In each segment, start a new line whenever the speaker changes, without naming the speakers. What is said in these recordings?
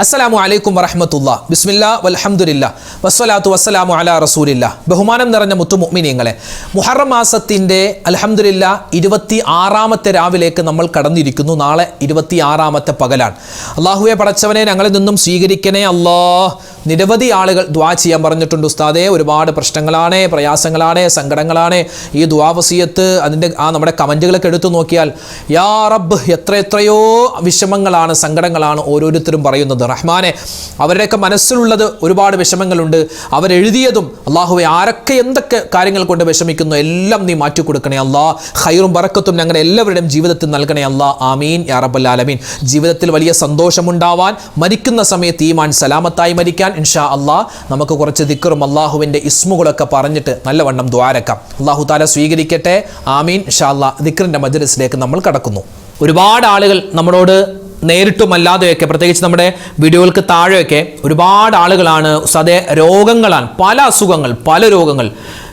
അസ്സലാമു അലൈക്കും വറഹ്മത്തുള്ളാഹി ബിസ്മില്ലാഹ് വൽഹംദുലില്ലാഹ് വസ്സലാത്തു വസ്സലാമു അലാ റസൂലില്ലാഹ്. ബഹുമാനം നിറഞ്ഞ മുത്തുമുഅ്മിനീങ്ങളെ, മുഹറം മാസത്തിൻ്റെ അൽഹംദുലില്ലാഹ് 26-ാമത്തെ രാവിലേക്ക് നമ്മൾ കടന്നിരിക്കുന്നു. നാളെ 26-ാമത്തെ പകലാണ്. അള്ളാഹുവെ പടച്ചവനെ, ഞങ്ങളിൽ നിന്നും സ്വീകരിക്കണേ അല്ലാഹ്. നിരവധി ആളുകൾ ദുആ ചെയ്യാൻ പറഞ്ഞിട്ടുണ്ട്. ഉസ്താദേ, ഒരുപാട് പ്രശ്നങ്ങളാണ്, പ്രയാസങ്ങളാണ്, സങ്കടങ്ങളാണ്. ഈ ദുആ വസിയത്ത് അതിൻ്റെ നമ്മുടെ കമൻറ്റുകളൊക്കെ എടുത്തു നോക്കിയാൽ യാ റബ്ബ്, എത്രയോ വിഷമങ്ങളാണ്, സങ്കടങ്ങളാണ് ഓരോരുത്തരും പറയുന്നത്. റഹ്മാനെ, അവരുടെയൊക്കെ മനസ്സിലുള്ളത് ഒരുപാട് വിഷമങ്ങളുണ്ട്. അവരെഴുതിയതും അള്ളാഹുവെ, ആരൊക്കെ എന്തൊക്കെ കാര്യങ്ങൾ കൊണ്ട് വിഷമിക്കുന്നു എല്ലാം നീ മാറ്റിക്കൊടുക്കണേ അല്ലാ. ഖൈറും ബറക്കത്തും ഞങ്ങളുടെ എല്ലാവരുടെയും ജീവിതത്തിൽ നൽകണേ അല്ലാ. ആമീൻ യാ റബ്ബൽ ആലമീൻ. ജീവിതത്തിൽ വലിയ സന്തോഷമുണ്ടാവാൻ, മരിക്കുന്ന സമയത്ത് ഈമാൻ സലാമത്തായി മരിക്കാൻ ഇൻഷാ അല്ലാ നമുക്ക് കുറച്ച് ദിക്റും അള്ളാഹുവിൻ്റെ ഇസ്മുകളൊക്കെ പറഞ്ഞിട്ട് നല്ലവണ്ണം ദ്വാരക്കാം. അള്ളാഹു താല സ്വീകരിക്കട്ടെ. ആമീൻ ഇൻഷാ അല്ലാ. ദിക്റിൻ്റെ മജ്‌ലിസിലേക്ക് നമ്മൾ കടക്കുന്നു. ഒരുപാട് ആളുകൾ നമ്മളോട് നേരിട്ടുമല്ലാതെയൊക്കെ, പ്രത്യേകിച്ച് നമ്മുടെ വീഡിയോകൾക്ക് താഴെയൊക്കെ ഒരുപാട് ആളുകളാണ് ഉസ്താദേ, രോഗങ്ങളാണ്, പല അസുഖങ്ങൾ, പല രോഗങ്ങൾ,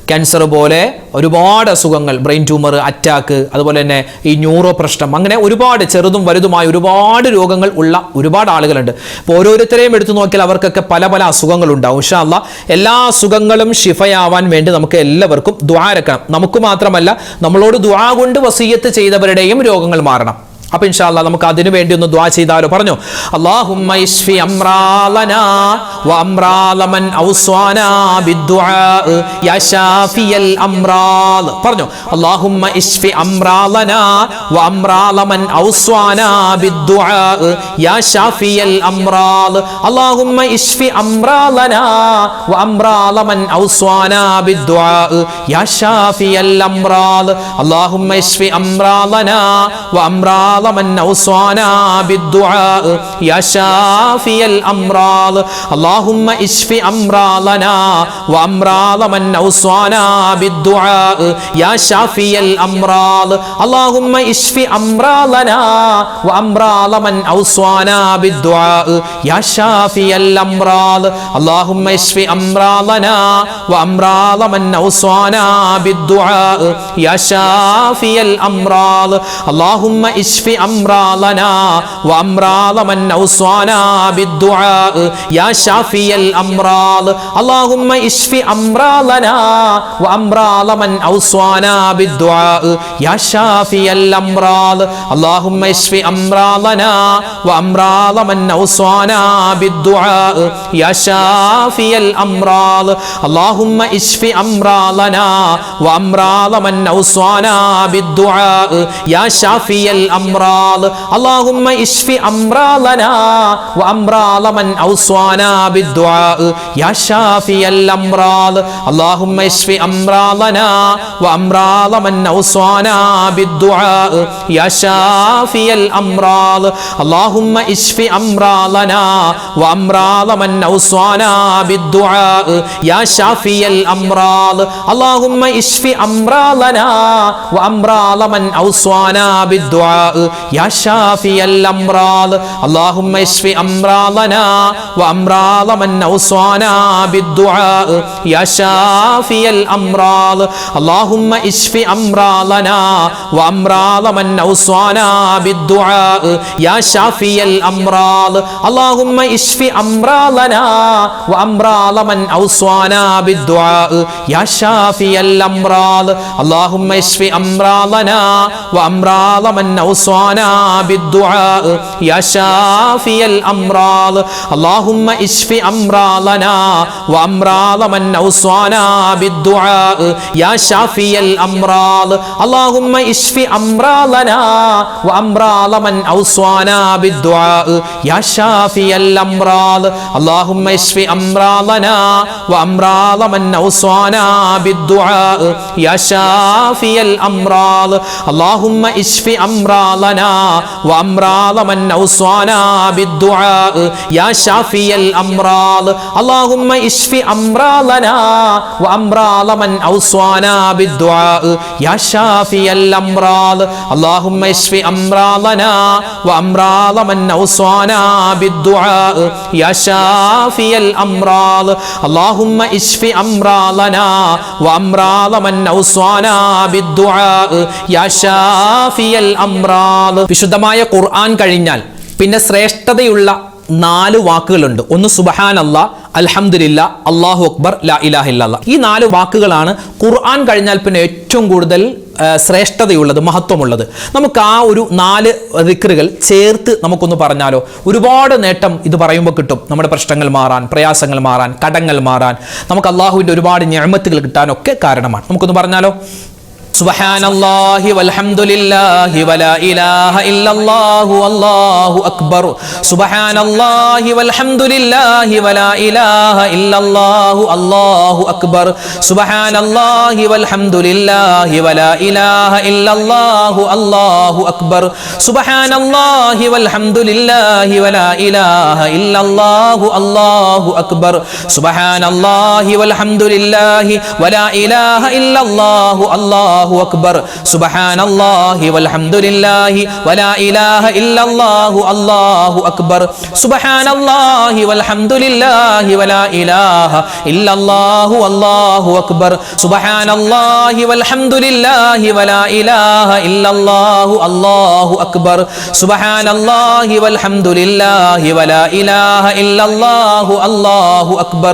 ക്യാൻസർ പോലെ ഒരുപാട് അസുഖങ്ങൾ, ബ്രെയിൻ ട്യൂമർ, അറ്റാക്ക്, അതുപോലെ തന്നെ ഈ ന്യൂറോ പ്രശ്നം, അങ്ങനെ ഒരുപാട് ചെറുതും വലുതുമായ ഒരുപാട് രോഗങ്ങൾ ഉള്ള ഒരുപാട് ആളുകളുണ്ട്. അപ്പോൾ ഓരോരുത്തരെയും എടുത്തു നോക്കിയാൽ അവർക്കൊക്കെ പല പല അസുഖങ്ങളുണ്ടാവും. ഇൻഷാ അല്ലാഹ് എല്ലാ അസുഖങ്ങളും ശിഫയാവാൻ വേണ്ടി നമുക്ക് എല്ലാവർക്കും ദുആ ഇറക്കണം. നമുക്ക് മാത്രമല്ല, നമ്മളോട് ദുആ കൊണ്ട് വസിയത്ത് ചെയ്തവരുടെയും രോഗങ്ങൾ മാറണം. അപ്പോൾ ഇൻഷാ അല്ലാഹ് നമുക്ക് അതിനു വേണ്ടി ഒന്ന് ദുആ ചെയ്താലോ? പറഞ്ഞു, അല്ലാഹുമ്മ ഇശ്ഫി അംറാലനാ വ അംറാല മൻ ഔസ്വാനാ ബിദ്ദുആ യാ ശാഫിയൽ അംറാൽ. പറഞ്ഞു, അല്ലാഹുമ്മ ഇശ്ഫി അംറാലനാ വ അംറാല മൻ ഔസ്വാനാ ബിദ്ദുആ യാ ശാഫിയൽ അംറാൽ. അല്ലാഹുമ്മ ഇശ്ഫി അംറാലനാ വ അംറാല മൻ ഔസ്വാനാ ബിദ്ദുആ യാ ശാഫിയൽ അംറാൽ. അല്ലാഹുമ്മ ഇശ്ഫി അംറാലനാ വ അംറാല من أوصانا بالدعاء يا شافي الأمراض. اللهم اشف أمراضنا وأمراض من أوصانا بالدعاء يا شافي الأمراض. اللهم اشف أمراضنا وأمراض من أوصانا بالدعاء يا شافي الأمراض. اللهم اشف أمراضنا وأمراض من أوصانا بالدعاء يا شافي الأمراض. اللهم اشف أمراضنا وأمراض من أوصانا بالدعاء يا شافي الأمراض. اللهم اشف أمراضنا وأمراض من أوصانا بالدعاء يا شافي الأمراض. اللهم اشف أمراضنا وأمراض من أوصانا بالدعاء يا شافي الأمراض. اللهم اشف أمراضنا وأمراض من أوصانا بالدعاء يا شافي الأمراض. اللهم اشف أمراضنا وأمراض من أوصانا بالدعاء يا شافي الأمراض. اللهم اشف أمراضنا وأمراض من أوصانا بالدعاء يا شافي الأمراض. اللهم اشف أمراضنا وأمراض من أوصانا بالدعاء يا شافي الأمراض. اللهم اشف أمراضنا وأمراض من أوصانا بالدعاء يا شافي الأمراض. اللهم اشف أمراضنا وأمراض من أوصانا بالدعاء يا شافي الأمراض. اللهم اشف أمراضنا وأمراض من أوصانا بالدعاء يا شافي الأمراض. اللهم اشف أمراضنا وأمراض من أوصانا بالدعاء يا شافي الأمراض. اللهم اشف أمراضنا وأمراض من أوصانا بالدعاء يا شافي الأمراض. اللهم اشف أمراضنا وأمراض من أوصانا بالدعاء يا شافي الأمراض. اللهم اشف أمراضنا وأمراض من أوصانا بالدعاء يا شافي الأمراض. اللهم اشف أمراضنا وأمراض من أوصانا بالدعاء يا شافي الأمراض. اللهم اشف أمراضنا وأمراض من أوصانا بالدعاء يا شافي الأمراض. اللهم اشف أمراضنا وأمراض من أوصانا بالدعاء يا شافي الأمراض. اللهم اشف أمراضنا وأمراض من أوصانا بالدعاء يا شافي الأمراض. اللهم اشف أمراضنا وأمراض من أوصانا بالدعاء يا شافي الأمراض. വിശുദ്ധമായ ഖുർആൻ കഴിഞ്ഞാൽ പിന്നെ ശ്രേഷ്ഠതയുള്ള 4 വാക്കുകളുണ്ട്. ഒന്ന് സുബ്ഹാനല്ലാഹ്, അൽഹംദുലില്ലാ, അല്ലാഹു അക്ബർ, ലാ ഇലാഹ ഇല്ലല്ലാഹ്. ഈ 4 വാക്കുകളാണ് ഖുർആൻ കഴിഞ്ഞാൽ പിന്നെ ഏറ്റവും കൂടുതൽ ശ്രേഷ്ഠതയുള്ളത്, മഹത്വമുള്ളത്. നമുക്ക് ആ ഒരു 4 ദിക്റുകൾ ചേർത്ത് നമുക്കൊന്ന് പറഞ്ഞാലോ? ഒരുപാട് നേട്ടം ഇത് പറയുമ്പോൾ കിട്ടും. നമ്മുടെ പ്രശ്നങ്ങൾ മാറാൻ, പ്രയാസങ്ങൾ മാറാൻ, കടങ്ങൾ മാറാൻ, നമുക്ക് അള്ളാഹുവിൻ്റെ ഒരുപാട് നിഅമത്തുകൾ കിട്ടാനൊക്കെ കാരണമാണ്. നമുക്കൊന്ന് പറഞ്ഞാലോ? സുബ്ഹാനല്ലാഹി വൽഹംദുലില്ലാഹി വലാ ഇലാഹ ഇല്ലല്ലാഹു അല്ലാഹു അക്ബർ. സുബ്ഹാനല്ലാഹി വൽഹംദുലില്ലാഹി വലാ ഇലാഹ ഇല്ലല്ലാഹു അല്ലാഹു അക്ബർ. സുബ്ഹാനല്ലാഹി വൽഹംദുലില്ലാഹി വലാ ഇലാഹ ഇല്ലല്ലാഹു അല്ലാഹു അക്ബർ. സുബ്ഹാനല്ലാഹി വൽഹംദുലില്ലാഹി വലാ ഇലാഹ ഇല്ലല്ലാഹു അല്ലാഹു അക്ബർ. സുബ്ഹാനല്ലാഹി വൽഹംദുലില്ലാഹി വലാ ഇലാഹ ഇല്ലല്ലാഹു അല്ലാഹു അക്ബർ. സുബ്ഹാനല്ലാഹി വൽഹംദുലില്ലാഹി വലാ ഇലാഹ ഇല്ലല്ലാഹു അല്ലാഹു അക്ബർ. സുബ്ഹാനല്ലാഹി വൽഹംദുലില്ലാഹി വലാ ഇലാഹ ഇല്ലല്ലാഹു അല്ലാഹു അക്ബർ. സുബ്ഹാനല്ലാഹി വൽഹംദുലില്ലാഹി വലാ ഇലാഹ ഇല്ലല്ലാഹു അല്ലാഹു അക്ബർ. സുബ്ഹാനല്ലാഹി വൽഹംദുലില്ലാഹി വലാ ഇലാഹ ഇല്ലല്ലാഹു അല്ലാഹു അക്ബർ. സുബ്ഹാനല്ലാഹി വൽഹംദുലില്ലാഹി വലാ ഇലാഹ ഇല്ലല്ലാഹു അല്ലാഹു അക്ബർ.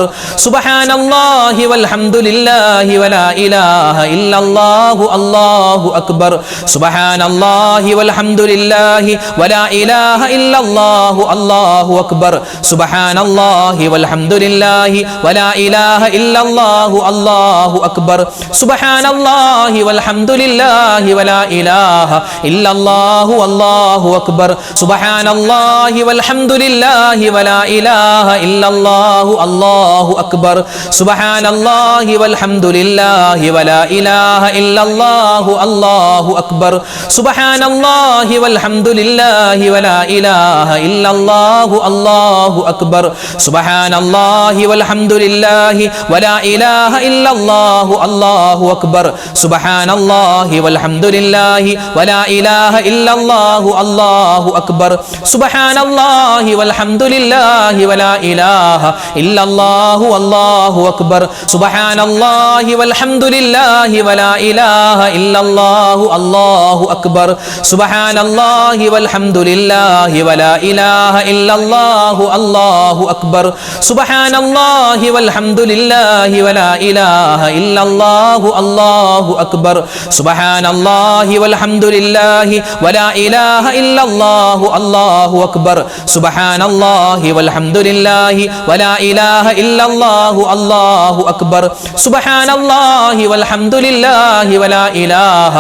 സുബ്ഹാനല്ലാഹി വൽഹംദുലില്ലാഹി വലാ ഇലാഹ ഇല്ലല്ലാഹു അല്ലാഹു അക്ബർ. സുബ്ഹാനല്ലാഹി വൽഹംദുലില്ലാഹി വലാ ഇലാഹ ഇല്ലല്ലാഹു അല്ലാഹു അക്ബർ. സുബ്ഹാനല്ലാഹി വൽഹംദുലില്ലാഹി വലാ ഇലാഹ ഇല്ലല്ലാഹു അല്ലാഹു അക്ബർ. സുബ്ഹാനല്ലാഹി വൽഹംദുലില്ലാഹി വലാ ഇലാഹ ഇല്ലല്ലാഹു അല്ലാഹു അക്ബർ. സുബ്ഹാനല്ലാഹി വൽഹംദുലില്ലാഹി വലാ ഇലാഹ ഇല്ലല്ലാഹു അല്ലാഹു അക്ബർ. സുബ്ഹാനല്ലാഹി വൽഹംദുലില്ലാഹി വലാ ഇലാഹ ഇല്ലല്ലാഹു അല്ലാഹു അക്ബർ. സുബ്ഹാനല്ലാഹി വൽഹംദുലില്ലാഹി വലാ ഇലാഹ ഇല്ലല്ലാഹു അല്ലാഹു അക്ബർ. സുബ്ഹാനല്ലാഹി വൽഹംദുലില്ലാഹി വലാ ഇലാഹ ഇല്ലല്ലാഹു അല്ലാഹു അക്ബർ. സുബ്ഹാനല്ലാഹി വൽഹംദുലില്ലാഹി വലാ ഇലാഹ ഇല്ലല്ലാഹു അല്ലാഹു അക്ബർ. സുബ്ഹാനല്ലാഹി വൽഹംദുലില്ലാഹി വലാ ഇലാഹ ഇല്ലല്ലാഹു അല്ലാഹു അക്ബർ. സുബ്ഹാനല്ലാഹി വൽഹംദുലില്ലാഹി വലാ ഇലാഹ ഇല്ലല്ലാഹു അല്ലാഹു അക്ബർ. സുബ്ഹാനല്ലാഹി വൽഹംദുലില്ലാഹി വലാ ഇലാഹ ഇല്ലല്ലാഹു അല്ലാഹു അക്ബർ. സുബ്ഹാനല്ലാഹി വൽഹംദുലില്ലാഹി വലാ ഇലാഹ ഇല്ലല്ലാഹു അല്ലാഹു അക്ബർ. സുബ്ഹാനല്ലാഹി വൽഹംദുലില്ലാഹി വലാ ഇലാഹ ഇല്ലല്ലാഹു അല്ലാഹു അക്ബർ. സുബ്ഹാനല്ലാഹി വൽഹംദുലില്ലാഹി വലാ ഇലാഹ ഇല്ലല്ലാഹു അല്ലാഹു അക്ബർ. സുബ്ഹാനല്ലാഹി വൽഹംദുലില്ലാഹി വലാ ഇലാഹ ഇല്ലല്ലാഹു അല്ലാഹു അക്ബർ. സുബ്ഹാനല്ലാഹി വൽഹംദുലില്ലാഹി വലാ ഇലാഹ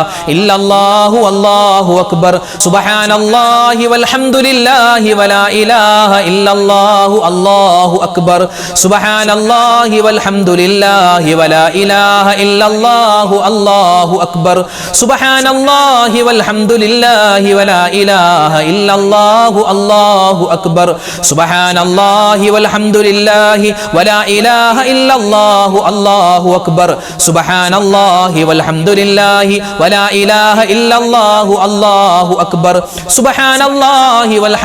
ഇല്ലല്ലാഹു അല്ലാഹു അക്ബർ. സുബ്ഹാനല്ലാഹി വൽഹംദുലില്ലാഹി വലാ ഇലാഹ ഇല്ലല്ലാഹു അല്ലാഹു അക്ബർ. സുബ്ഹാനല്ലാഹി വൽഹംദുലില്ലാഹി വലാ ഇലാഹ ഇല്ലല്ലാഹു അല്ലാഹു അക്ബർ. സുബ്ഹാനല്ലാഹി വൽഹംദുലില്ലാഹി വലാ ഇലാഹ ഇല്ലല്ലാഹു അല്ലാഹു അക്ബർ.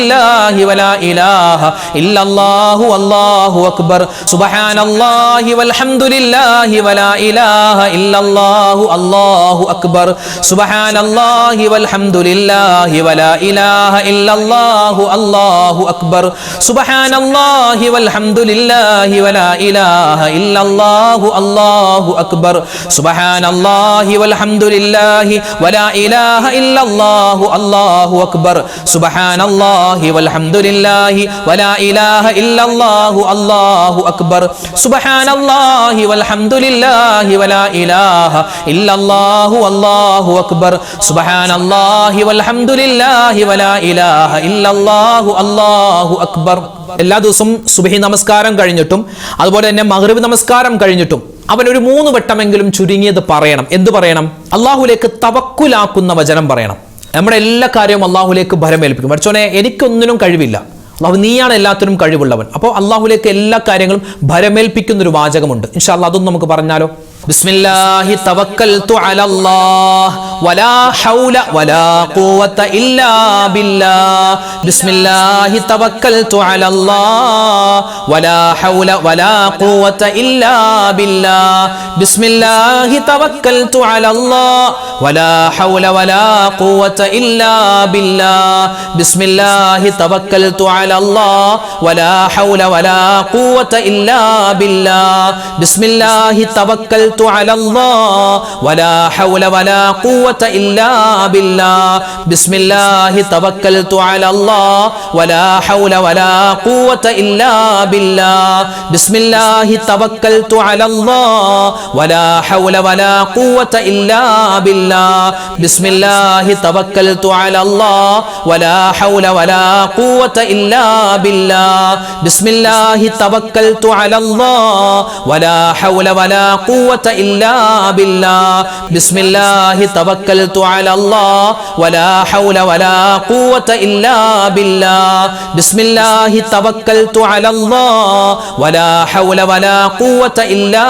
സുബ്ഹാനല്ലാഹി വൽഹംദുലില്ലാഹി വലാ ഇലാഹ ഇല്ലല്ലാഹു അല്ലാഹു അക്ബർ. സുബ്ഹാനല്ലാഹി വൽഹംദുലില്ലാഹി വലാ ഇലാഹ ഇല്ലല്ലാഹു അല്ലാഹു അക്ബർ. സുബ്ഹാനല്ലാഹി വൽഹംദുലില്ലാഹി വലാ ഇലാഹ ഇല്ലല്ലാഹു അല്ലാഹു അക്ബർ. സുബ്ഹാനല്ലാഹി വൽഹംദുലില്ലാഹി വലാ ഇലാഹ ഇല്ലല്ലാഹു അല്ലാഹു അക്ബർ. സുബ്ഹാനല്ലാഹി വൽഹംദുലില്ലാഹി വലാ ഇലാഹ ഇല്ലല്ലാഹു അല്ലാഹു അക്ബർ. സുബ്ഹാനല്ലാഹി വൽഹംദുലില്ലാഹി വലാ ഇലാഹ ഇല്ലല്ലാഹു അല്ലാഹു അക്ബർ. സുബ്ഹാനല്ലാഹി വൽഹംദുലില്ലാഹി വലാ ഇലാഹ ഇല്ലല്ലാഹു അല്ലാഹു അക്ബർ. സുബ്ഹാനല്ലാഹി വൽഹംദുലില്ലാഹി വലാ ഇലാഹ ഇല്ലല്ലാഹു അല്ലാഹു അക്ബർ. എല്ലാ ദിവസവും സുബ്ഹി നമസ്കാരം കഴിഞ്ഞിട്ടും അതുപോലെ തന്നെ മഗ്രിബ് നമസ്കാരം കഴിഞ്ഞിട്ടും അവൻ ഒരു 3 വട്ടമെങ്കിലും ചുരുങ്ങിയത് പറയണം. എന്ത് പറയണം? അള്ളാഹുലേക്ക് തവക്കുലാക്കുന്ന വചനം പറയണം. നമ്മുടെ എല്ലാ കാര്യവും അള്ളാഹുലേക്ക് ഭരമേൽപ്പിക്കും. പഠിച്ചോനെ, എനിക്കൊന്നിനും കഴിവില്ല, അള്ളാഹു നീയാണ് എല്ലാത്തിനും കഴിവുള്ളവൻ. അപ്പോൾ അള്ളാഹുലേക്ക് എല്ലാ കാര്യങ്ങളും ഭരമേൽപ്പിക്കുന്നൊരു വാചകമുണ്ട്. ഇൻഷാ അല്ലാഹ് അതൊന്നും നമുക്ക് പറഞ്ഞാലോ? ബിസ്മില്ലാഹി തവക്കൽതു അലല്ലാഹ് വലാ ഹൗല വലാ ഖുവത ഇല്ലാ ബില്ലാഹ്. ബിസ്മില്ലാഹി തവക്കൽതു അലല്ലാഹ് വലാ ഹൗല വലാ ഖുവത ഇല്ലാ ബില്ലാഹ്. ബിസ്മില്ലാഹി തവക്കൽതു അലല്ലാഹ് വലാ ഹൗല വലാ ഖുവത ഇല്ലാ ബില്ലാഹ്. ബിസ്മില്ലാഹി തവക്കൽതു അലല്ലാഹ് വലാ ഹൗല വലാ ഖുവത ഇല്ലാ ബില്ലാഹ്. ബിസ്മില്ലാഹി തവക്കൽതു അലല്ലാഹ് വലാ ഹൗല വലാ ഖുവത ഇല്ലാ ബില്ലാഹ്. ബിസ്മില്ലാഹി തവക്കൽതു അലല്ലാഹ് വലാ ഹൗല വലാ ഖുവത ഇല്ലാ ബില്ലാഹ്. ബിസ്മില്ലാഹി തവക്കൽതു അലല്ലാഹ് വലാ ഹൗല വലാ ഖുവത ഇല്ലാ ബില്ലാഹ്. ബിസ്മില്ലാഹി തവക്കൽതു അലല്ലാഹ് വലാ ഹൗല വലാ ഖുവത ഇല്ലാ ബില്ലാഹ്. ബിസ്മില്ലാഹി തവക്കൽതു അലല്ലാഹ് വലാ ഹൗല വലാ ഖുവത ഇല്ലാ ബില്ലാഹ്. ബിസ്മില്ലാഹി തവക്കൽതു അലല്ലാഹ് വലാ ഹൗല വലാ ഖുവത ഇല്ലാ ബില്ലാഹ്. ബിസ്മില്ലാഹി തവക്കൽതു അലല്ലാഹ് വലാ ഹൗല വലാ ഖുവത ഇല്ലാ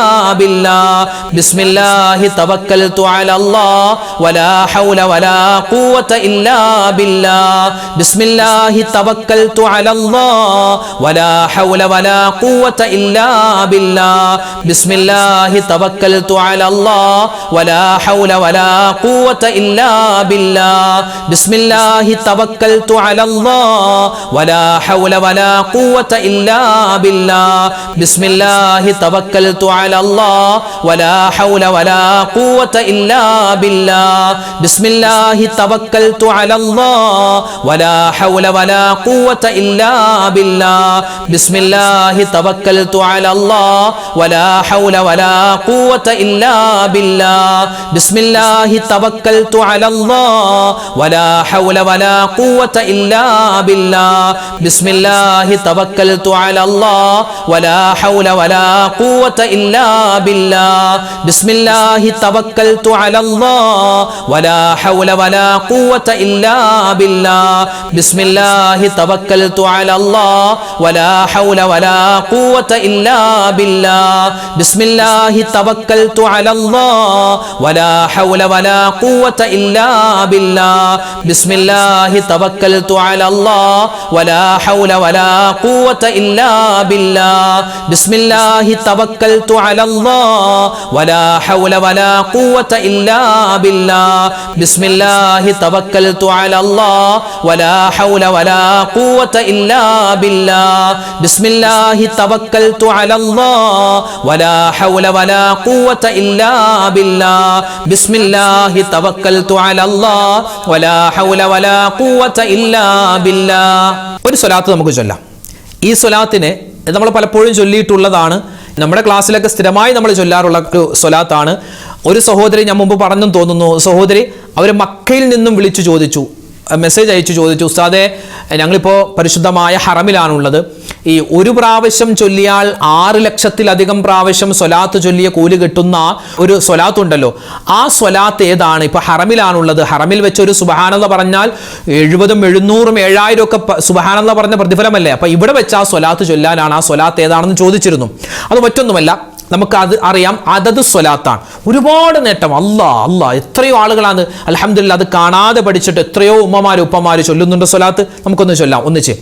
ബില്ലാഹ്. ബിസ്മില്ലാഹി തവക്കൽതു അലല്ലാഹ് വലാ ഹൗല വലാ ഖുവത ഇല്ലാ ബില്ലാഹ്. ബിസ്മില്ലാഹി തവക്കൽതു അലല്ലാഹ് വലാ ഹൗല വലാ ഖുവത ഇല്ലാ ബില്ലാഹ്. ബിസ്മില്ലാഹി തവക്കൽതു അലല്ലാഹ് വലാ ഹൗല വലാ ഖുവത ഇല്ലാ ബില്ലാഹ്. ബിസ്മില്ലാഹി തവക്കൽതു അലല്ലാഹ് വലാ ഹൗല വലാ ഖുവത ഇല്ലാ ബില്ലാഹ്. ബിസ്മില്ലാഹി തവക്കൽതു അലല്ലാഹ് വലാ ഹൗല വലാ ഖുവത ഇല്ലാ ബില്ലാഹ്. ബിസ്മില്ലാഹി തവക്കൽതു അലല്ലാഹ് വലാ ഹൗല വലാ ഖുവത ഇല്ലാ ബില്ലാഹ്. ബിസ്മില്ലാഹി തവക്കൽതു അലല്ലാഹ് വലാ ഹൗല വലാ ഖുവത ഇല്ലാ ബില്ലാഹ്. ബിസ്മില്ലാഹി തവക്കൽതു അലല്ലാഹ് വലാ ഹൗല വലാ ഖുവത ഇല്ലാ ബില്ലാഹ്. ബിസ്മില്ലാഹി തവക്കൽതു അലല്ലാഹ് വലാ ഹൗല വലാ ഖുവത ഇല്ലാ ബില്ലാഹ്. ബിസ്മില്ലാഹി തവക്കൽതു അലല്ലാഹ് വലാ ഹൗല വലാ ഖുവത ഇല്ലാ ബില്ലാഹ്. ബിസ്മില്ലാഹി തവക്കൽതു അലല്ലാഹ് വലാ ഹൗല വലാ ഖുവത ഇല്ലാ ബില്ലാഹ്. ബിസ്മില്ലാഹി തവക്കൽതു അലല്ലാഹ് വലാ ഹൗല വലാ ഖുവത ഇല്ലാ ബില്ലാഹ്. ബിസ്മില്ലാഹി തവക്കൽതു അലല്ലാഹ് വലാ ഹൗല വലാ ഖുവത ഇല്ലാ ബില്ലാഹ്. ബിസ്മില്ലാഹി തവക്കൽതു അലല്ലാഹ് വലാ ഹൗല വലാ ഖുവത ഇല്ലാ ബില്ലാഹ്. ബിസ്മില്ലാഹി തവക്കൽതു അലല്ലാഹ് വലാ ഹൗല വലാ ഖുവത ഇല്ലാ ബില്ലാഹ്. ബിസ്മില്ലാഹി തവക്കൽതു അലല്ലാഹ് വലാ ഹൗല വലാ ഖുവത ഇല്ലാ ബില്ലാഹ്. ബിസ്മില്ലാഹി തവക്കൽതു അലല്ലാഹ് വലാ ഹൗല വലാ ഖുവത ഇല്ലാ ബില്ലാഹ്. ഒരു സ്വലാത്ത് നമുക്ക് ചൊല്ലാം. ഈ സ്വലാത്തിനെ നമ്മൾ പലപ്പോഴും ചൊല്ലിയിട്ടുള്ളതാണ്. നമ്മുടെ ക്ലാസ്സിലൊക്കെ സ്ഥിരമായി നമ്മൾ ചൊല്ലാറുള്ള ഒരു സ്വലാത്താണ്. ഒരു സഹോദരി, ഞാൻ മുമ്പ് പറഞ്ഞെന്ന് തോന്നുന്നു, സഹോദരി അവർ മക്കയിൽ നിന്നും വിളിച്ചു ചോദിച്ചു, മെസ്സേജ് അയച്ചു ചോദിച്ചു, ഉസ്താദെ ഞങ്ങളിപ്പോൾ പരിശുദ്ധമായ ഹറമിലാണുള്ളത്, ഈ ഒരു പ്രാവശ്യം ചൊല്ലിയാൽ 6 ലക്ഷത്തിലധികം പ്രാവശ്യം സ്വലാത്ത് ചൊല്ലിയ കൂലി കിട്ടുന്ന ഒരു സ്വലാത്ത് ഉണ്ടല്ലോ, ആ സ്വലാത്ത് ഏതാണ്? ഇപ്പൊ ഹറമിലാണുള്ളത്. ഹറമിൽ വെച്ച് ഒരു സുബ്ഹാനല്ലാഹ് പറഞ്ഞാൽ 70, 700, 7000 ഒക്കെ സുബ്ഹാനല്ലാഹ് പറഞ്ഞ പ്രതിഫലമല്ലേ. അപ്പൊ ഇവിടെ വെച്ച് ആ സ്വലാത്ത് ചൊല്ലാനാണ്. ആ സ്വലാത്ത് ഏതാണെന്ന് ചോദിച്ചിരുന്നു. അത് മറ്റൊന്നുമല്ല, നമുക്ക് അത് അറിയാം, അതത് സ്വലാത്താണ്. ഒരുപാട് നേട്ടം. അല്ലാ എത്രയോ ആളുകളാണ് അൽഹംദുലില്ലാഹ് അത് കാണാതെ പഠിച്ചിട്ട് എത്രയോ ഉമ്മമാര് ഉപ്പമാര് ചൊല്ലുന്നുണ്ട് സ്വലാത്ത്. നമുക്കൊന്ന് ചൊല്ലാം ഒന്നിച്ച്.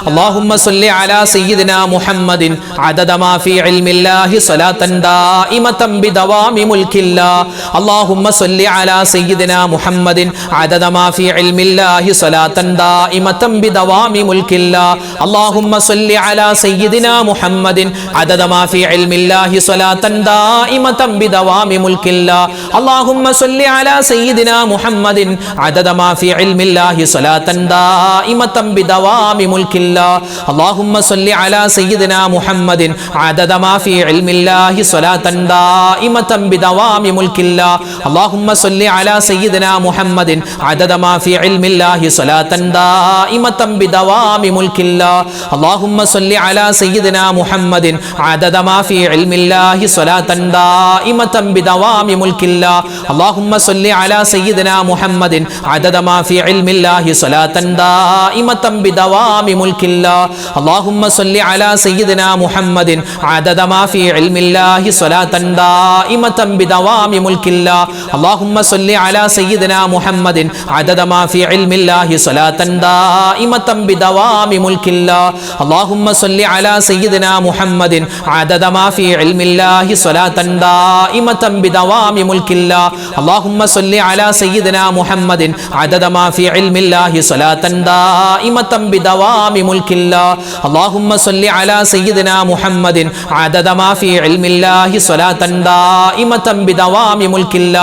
اللهم صل على سيدنا محمد عدد ما في علم الله صلاة دائمة بدوام ملك الله. اللهم صل على سيدنا محمد عدد ما في علم الله صلاة دائمة بدوام ملك الله. اللهم صل على سيدنا محمد عدد ما في علم الله صلاة دائمة بدوام ملك الله. اللهم صل على سيدنا محمد عدد ما في علم الله صلاة دائمة بدوام ملك الله. اللهم صل على سيدنا محمد عدد ما في علم الله صلاة دائمة بدوام ملك الله. اللهم صل على سيدنا محمد عدد ما في علم الله صلاة دائمة بدوام ملك الله. اللهم صل على سيدنا محمد عدد ما في علم الله صلاة دائمة بدوام ملك الله. اللهم صل على سيدنا محمد عدد ما في علم الله صلاة دائمة بدوام ബിദവാമി മുൽക്കില്ലാ അല്ലാഹുമ്മ സ്വല്ലി അലാ സയ്യിദിനാ മുഹമ്മദിൻ അദദ മാ ഫീ ഇൽമില്ലാഹി സ്വലാത്തൻ ദായിമതൻ ബിദവാമി മുൽക്കില്ലാ അല്ലാഹുമ്മ സ്വല്ലി അലാ സയ്യിദിനാ മുഹമ്മദിൻ അദദ മാ ഫീ ഇൽമില്ലാഹി സ്വലാത്തൻ ദായിമതൻ ബിദവാമി മുൽക്കില്ലാ അല്ലാഹുമ്മ സ്വല്ലി അലാ സയ്യിദിനാ മുഹമ്മദിൻ അദദ മാ ഫീ ഇൽമില്ലാഹി സ്വലാത്തൻ ദായിമതൻ ബിദവാമി മുൽക്കില്ലാ അല്ലാഹുമ്മ സ്വല്ലി അലാ സയ്യിദിനാ മുഹമ്മദിൻ അദദ മാ ഫീ ഇൽമില്ലാഹി സ്വലാത്തൻ ദായിമതൻ ബിദവാമി മുൽക്കില്ലാ അല്ലാഹുമ്മ സ്വല്ലി അലാ സയ്യിദിനാ മുഹമ്മദിൻ അദദ മാ ഫീ ഇൽമില്ലാഹി സ്വലാത്തൻ ദായിമതൻ ബിദവാമി മുൽക്കില്ലാ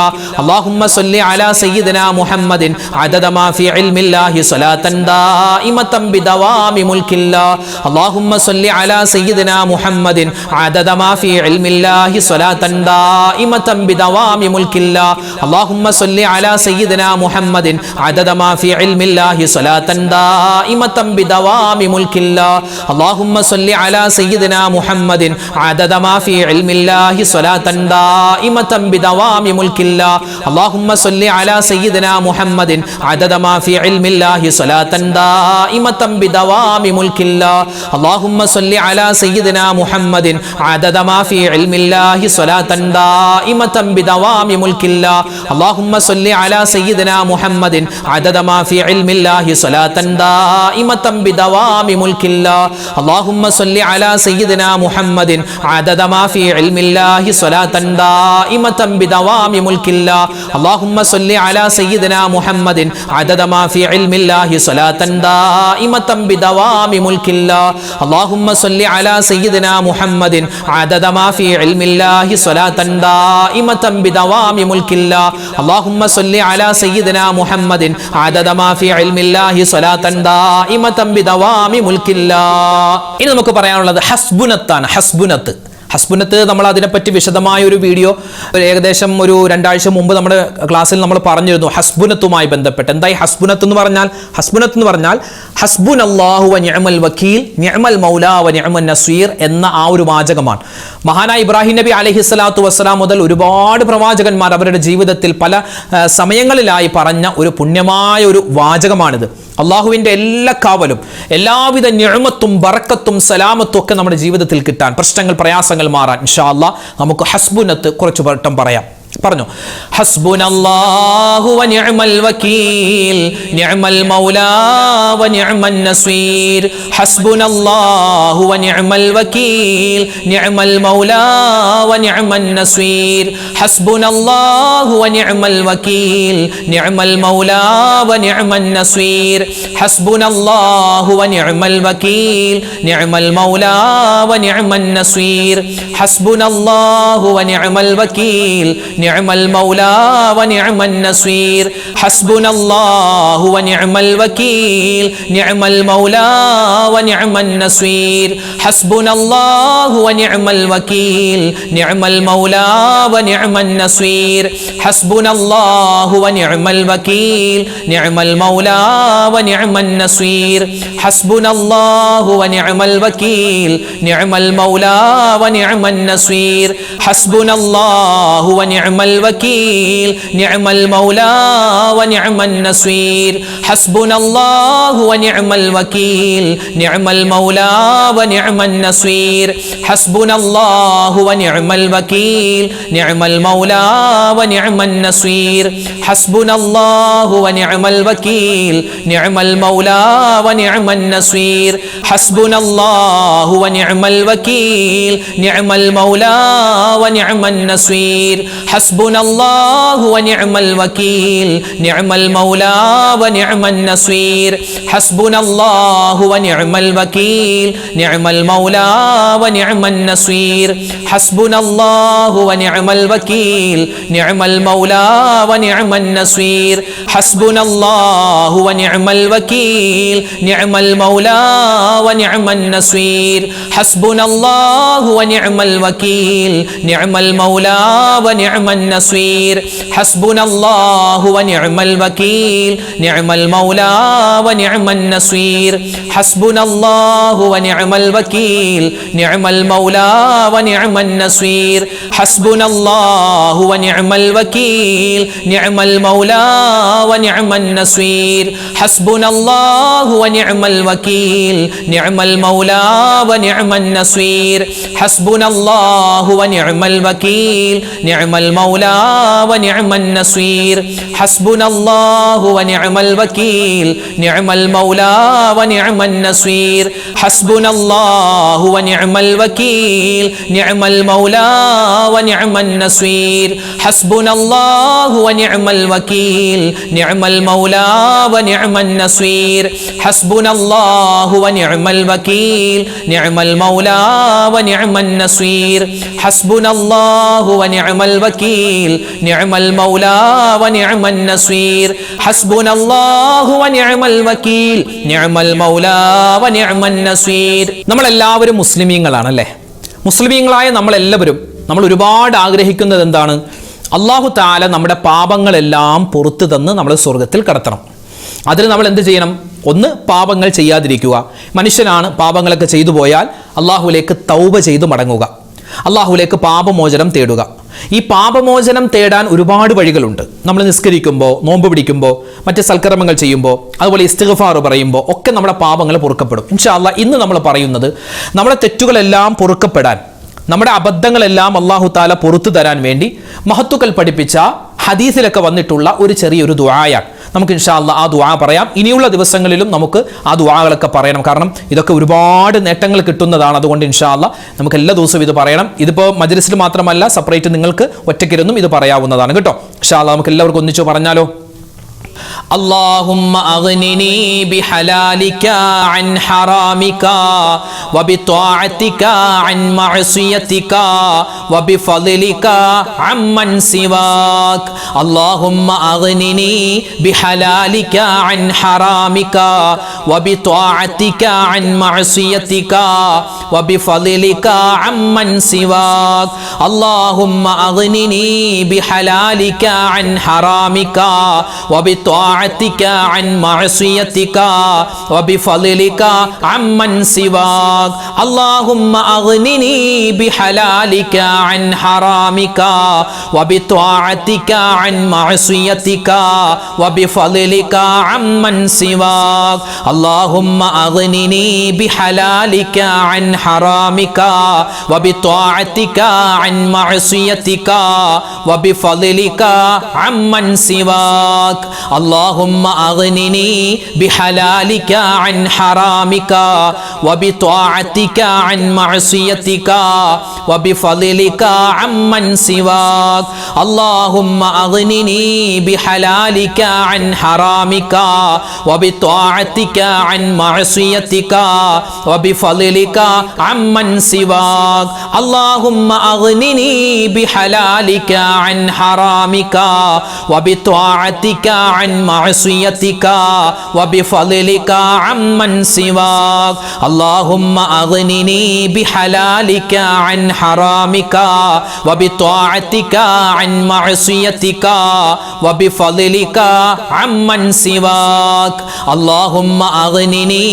അല്ലാഹുമ്മ സ്വല്ലി അലാ സയ്യിദിനാ മുഹമ്മദിൻ അദദ മാ ഫീ ഇൽമില്ലാഹി സ്വലാത്തൻ ദായിമതൻ ബിദവാമി മുൽക്കില്ലാ അല്ലാഹുമ്മ സ്വല്ലി അലാ സയ്യിദിനാ മുഹമ്മദിൻ അദദ മാ ഫീ ഇൽമില്ലാഹി സ്വലാത്തൻ ദായിമതൻ ബിദവാമി മുൽക്കില്ലാ അല്ലാഹുമ്മ സ്വല്ലി അലാ സയ്യിദിനാ മുഹമ്മദിൻ അദദ മാ ഫീ ഇൽമില്ലാഹി സ്വലാത്തൻ ദായിമതൻ ബിദവാമി മുൽക്കില്ലാ അല്ലാഹുമ്മ സ്വല്ലി അലാ സയ്യിദിനാ മുഹമ്മദിൻ അദദ മാ ഫീ ഇൽമില്ലാഹി സ്വലാത്തൻ ദായിമതൻ ബിദവാമി മുൽക്കില്ലാ അല്ലാഹുമ്മ സ്വല്ലി അലാ സയ്യിദിനാ മുഹമ്മദിൻ അദദ മാ ഫീ ഇൽമില്ലാഹി സ്വലാത്തൻ ദായിമതൻ ബിദവാമി മുൽക്കില്ലാ അല്ലാഹുമ്മ സ്വല്ലി അലാ സയ്യിദിനാ മുഹമ്മദിൻ അദദ മാ ഫീ ഇൽമില്ലാഹി സ്വലാത്തൻ ദായിമതൻ ബിദവാമി മുൽക്കില്ലാ അല്ലാഹുമ്മ സ്വല്ലി അലാ സയ്യിദിനാ മുഹമ്മദിൻ അദദ മാ ഫീ ഇൽമില്ലാഹി സ്വലാത്തൻ ദായിമതൻ ബിദവാമി മുൽക്കില്ലാ അല്ലാഹുമ്മ സ്വല്ലി അലാ സയ്യിദിനാ മുഹമ്മദിൻ അദദ മാ ഫീ ഇൽമില്ലാഹി സ്വലാത്തൻ ദായിമതൻ ബിദവാമി മുൽക്കില്ലാ അല്ലാഹുമ്മ സ്വല്ലി അലാ സയ്യിദിനാ മുഹമ്മദിൻ അദദ മാ ഫീ ഇൽമില്ലാഹി സ്വലാത്തൻ ദായിമതൻ ബിദവാമി മുൽക്കില്ലാ അല്ലാഹുമ്മ സ്വല്ലി അലാ സയ്യിദിനാ മുഹമ്മദിൻ അദദ മാ ഫീ ഇൽമില്ലാഹി സ്വലാത്തൻ ദായിമതൻ ബിദവാമി മുൽക്കില്ലാ അല്ലാഹുമ്മ സ്വല്ലി അലാ സയ്യിദിനാ മുഹമ്മദിൻ അദദ മാ ഫീ ഇൽമില്ലാഹി സ്വലാത്തൻ ദായിമതൻ ബിദവാമി മുൽക്കില്ലാ. ഇനി നമുക്ക് പറയാനുള്ളത് ഹസ്ബുനത്താണ്. ഹസ്ബുനത്ത് നമ്മൾ അതിനെപ്പറ്റി വിശദമായ ഒരു വീഡിയോ ഏകദേശം ഒരു 2 ആഴ്ച മുമ്പ് നമ്മുടെ ക്ലാസ്സിൽ നമ്മൾ പറഞ്ഞിരുന്നു. ഹസ്ബുനത്തുമായി ബന്ധപ്പെട്ട് എന്തായി ഹസ്ബുനത്ത് എന്ന് പറഞ്ഞാൽ ഹസ്ബുനല്ലാഹു വ നിഅമൽ വക്കീൽ നിഅമൽ മൗലാ വ നിഅമൻ നസീർ എന്ന ആ ഒരു വാചകമാണ്. മഹാനായ ഇബ്രാഹിം നബി അലൈഹിസ്സലാത്തു വസ്സലാം മുതൽ ഒരുപാട് പ്രവാചകന്മാർ അവരുടെ ജീവിതത്തിൽ പല സമയങ്ങളിലായി പറഞ്ഞ ഒരു പുണ്യമായ ഒരു വാചകമാണിത്. അള്ളാഹുവിൻ്റെ എല്ലാ കാവലും എല്ലാവിധ നിഅമത്തും ബറക്കത്തും സലാമത്തും ഒക്കെ നമ്മുടെ ജീവിതത്തിൽ കിട്ടാൻ, പ്രശ്നങ്ങൾ പ്രയാസങ്ങൾ മാറാൻ ഇൻഷാ അല്ലാഹ് നമുക്ക് ഹസ്ബുനത്ത് കുറച്ച് വട്ടം പറയാം. പറഞ്ഞു ഹസ്ബുനല്ലാഹു വ നിഅമൽ വകീൽ നിഅമൽ മൗലാ വ നിഅമൻ നസീർ ഹസ്ബുനല്ലാഹു വ നിഅമൽ വകീൽ നിഅമൽ മൗലാ വ നിഅമൻ നസീർ ഹസ്ബുനല്ലാഹു വ നിഅമൽ വകീൽ നിഅമൽ മൗലാ വ നിഅമൻ നസീർ ഹസ്ബുനല്ലാഹു വ നിഅമൽ വകീൽ നിഅമൽ മൗലാ വ നിഅമൻ നസീർ ഹസ്ബുനല്ലാഹു വ നിഅമൽ വകീൽ نعم المولى ونعم النصير حسبنا الله ونعم الوكيل نعم المولى ونعم النصير حسبنا الله ونعم الوكيل نعم المولى ونعم النصير حسبنا الله ونعم الوكيل نعم المولى ونعم النصير حسبنا الله ونعم الوكيل نعم المولى ونعم النصير حسبنا الله ونعم الوكيل نعم المولى ونعم النصير حسبنا الله ونعم الوكيل نعم المولى ونعم النصير حسبنا الله ونعم الوكيل نعم المولى ونعم النصير حسبنا الله ونعم الوكيل نعم المولى ونعم النصير حسبنا الله ونعم الوكيل نعم المولى ونعم النصير حسبنا الله ونعم الوكيل نعم المولى ونعم النصير حسبنا الله ونعم الوكيل نعم المولى ونعم النصير حسبنا الله ونعم الوكيل نعم المولى ونعم النصير حسبنا الله ونعم الوكيل نعم المولى ونعم النصير حسبنا الله ونعم الوكيل نعم المولى ونعم النصير حسبنا الله ونعم الوكيل نعم المولى ونعم النصير حسبنا الله ونعم الوكيل نعم المولى ونعم النصير ഹസ്ബുനല്ലാഹു വനിഅമൽ വകീൽ നിഅമൽ മൗലാ വനിഅമൻ നസീർ ഹസ്ബുനല്ലാഹു വനിഅമൽ വകീൽ നിഅമൽ മൗലാ വനിഅമൻ നസീർ ഹസ്ബുനല്ലാഹു വനിഅമൽ വകീൽ നിഅമൽ മൗലാ വനിഅമൻ നസീർ ഹസ്ബുനല്ലാഹു വനിഅമൽ വകീൽ നിഅമൽ മൗലാ വനിഅമൻ നസീർ ഹസ്ബുനല്ലാഹു വനിഅമൽ വകീൽ നിഅമൽ മൗലാ വനിഅമൻ നസീർ ഹസ്ബുനല്ലാഹു വനിഅമൽ വകീൽ നിഅമൽ മൗലാ വനിഅമൻ നസീർ ഹസ്ബുനല്ലാഹു വനിഅമൽ വകീൽ നിഅമൽ മൗലാ വനിഅമൻ നസീർ ഹസ്ബുനല്ലാഹു വനിഅമൽ വകീൽ നിഅമൽ മൗലാ വനിഅമൻ നസീർ ഹസ്ബുനല്ലാഹു വനിഅമൽ വകീൽ നിഅമൽ മൗലാ വനിഅമൻ നസീർ. നമ്മളെല്ലാവരും മുസ്ലിമീങ്ങളാണല്ലേ. മുസ്ലിമീങ്ങളായ നമ്മൾ ഒരുപാട് ആഗ്രഹിക്കുന്നത് എന്താണ്? അല്ലാഹു തആല നമ്മുടെ പാപങ്ങളെല്ലാം പുറത്തു തന്ന് നമ്മൾ സ്വർഗത്തിൽ കടത്തണം. അതിന് നമ്മൾ എന്ത് ചെയ്യണം? ഒന്ന്, പാപങ്ങൾ ചെയ്യാതിരിക്കുക. മനുഷ്യനാണ്, പാപങ്ങളൊക്കെ ചെയ്തു പോയാൽ അള്ളാഹുവിലേക്ക് തൗബ ചെയ്ത് മടങ്ങുക, അള്ളാഹുവിലേക്ക് പാപമോചനം തേടുക. ഈ പാപമോചനം തേടാൻ ഒരുപാട് വഴികളുണ്ട്. നമ്മൾ നിസ്കരിക്കുമ്പോൾ, നോമ്പ് പിടിക്കുമ്പോൾ, മറ്റ് സൽക്കർമ്മങ്ങൾ ചെയ്യുമ്പോൾ, അതുപോലെ ഇസ്തിഗ്ഫാർ പറയുമ്പോൾ ഒക്കെ നമ്മുടെ പാപങ്ങൾ പൊറുക്കപ്പെടും. ഇൻഷാ അല്ലാഹ് ഇന്ന് നമ്മൾ പറയുന്നത് നമ്മുടെ തെറ്റുകളെല്ലാം പൊറുക്കപ്പെടാൻ, നമ്മുടെ അബദ്ധങ്ങളെല്ലാം അല്ലാഹു തആല പുറത്തു തരാൻ വേണ്ടി മഹത്തുക്കൾ പഠിപ്പിച്ച ഹദീസിലൊക്കെ വന്നിട്ടുള്ള ഒരു ചെറിയൊരു ദുആയാണ്. നമുക്ക് ഇൻഷാ അല്ലാഹ് ആ ദുആ പറയാം. ഇനിയുള്ള ദിവസങ്ങളിലും നമുക്ക് ആ ദുആകളൊക്കെ പറയണം. കാരണം ഇതൊക്കെ ഒരുപാട് നേട്ടങ്ങൾ കിട്ടുന്നതാണ്. അതുകൊണ്ട് ഇൻഷാ അല്ലാഹ് നമുക്ക് എല്ലാ ദിവസവും ഇത് പറയണം. ഇതിപ്പോൾ മജ്ലിസിൽ മാത്രമല്ല, സെപ്പറേറ്റ് നിങ്ങൾക്ക് ഒറ്റയ്ക്കിരുന്നും ഇത് പറയാവുന്നതാണ് കേട്ടോ. ഇൻഷാ അല്ലാഹ് നമുക്ക് എല്ലാവർക്കും ഒന്നിച്ചു പറഞ്ഞാലോ. اللهم أغنني بحلالك عن حرامك وبطاعتك عن معصيتك وبفضلك عمن سواك. اللهم أغنني بحلالك عن حرامك وبطاعتك عن معصيتك وبفضلك عمن سواك. اللهم أغنني بحلالك عن حرامك وبطاعتك عن معصيتك وبفضلك عمن سواك. اللهم أغنني بحلالك عن حرامك وبطاعتك عن معصيتك وبفضلك عمن سواك. اللهم أغنني بحلالك عن حرامك وبطاعتك عن معصيتك وبفضلك عمن سواك. اللهم أغنني بحلالك عن حرامك وبطاعتك عن معصيتك وبفضلك عمن سواك. اللهم أغنني بحلالك عن حرامك وبطاعتك عن معصيتك وبفضلك عمن سواك. اللهم أغنني بحلالك عن حرامك وبطاعتك عن معصيتك وبفضلك عمن سواك. اللهم أغنني بحلالك عن حرامك وبطاعتك عن معصيتك وبفضلك عمن سواك. اللهم أغنني